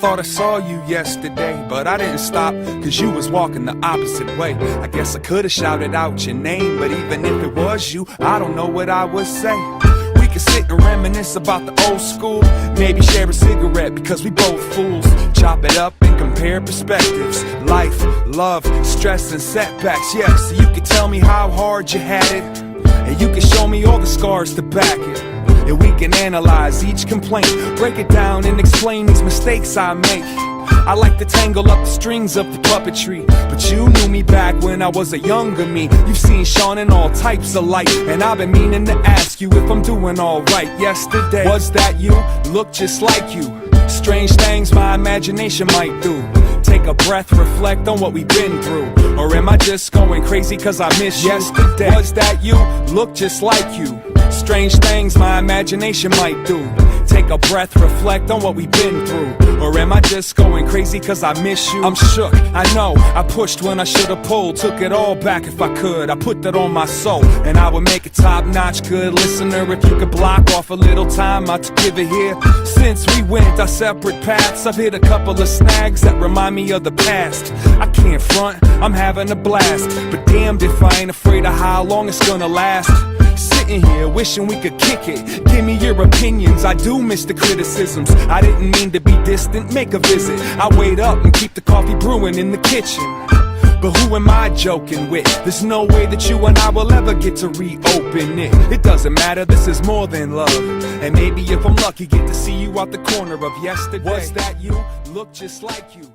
thought I saw you yesterday, but I didn't stop, cause you was walking the opposite way. I guess I could've shouted out your name, but even if it was you, I don't know what I would say. We could sit and reminisce about the old school, maybe share a cigarette because we both fools. Chop it up and compare perspectives, life, love, stress and setbacks. Yeah, so you could tell me how hard you had it, and you can show me all the scars to back it. And we can analyze each complaint, break it down and explain these mistakes I make. I like to tangle up the strings of the puppetry, but you knew me back when I was a younger me. You've seen Sean in all types of light, and I've been meaning to ask you if I'm doing alright. Yesterday, was that you? Look just like you. Strange things my imagination might do. Take a breath, reflect on what we've been through. Or am I just going crazy cause I miss you? Yesterday, was that you? Look just like you. Strange things my imagination might do. Take a breath, reflect on what we've been through. Or am I just going crazy cause I miss you? I'm shook, I know, I pushed when I should've pulled. Took it all back if I could, I put that on my soul. And I would make a top-notch good listener if you could block off a little time out to give it here. Since we went our separate paths, I've hit a couple of snags that remind me of the past. I can't front, I'm having a blast, but damned if I ain't afraid of how long it's gonna last. Sitting here wishing we could kick it. Give me your opinions, I do miss the criticisms. I didn't mean to be distant, make a visit. I wait up and keep the coffee brewing in the kitchen. But who am I joking with? There's no way that you and I will ever get to reopen it. It doesn't matter, this is more than love. And maybe if I'm lucky, get to see you out the corner of yesterday. Was that you? Look just like you.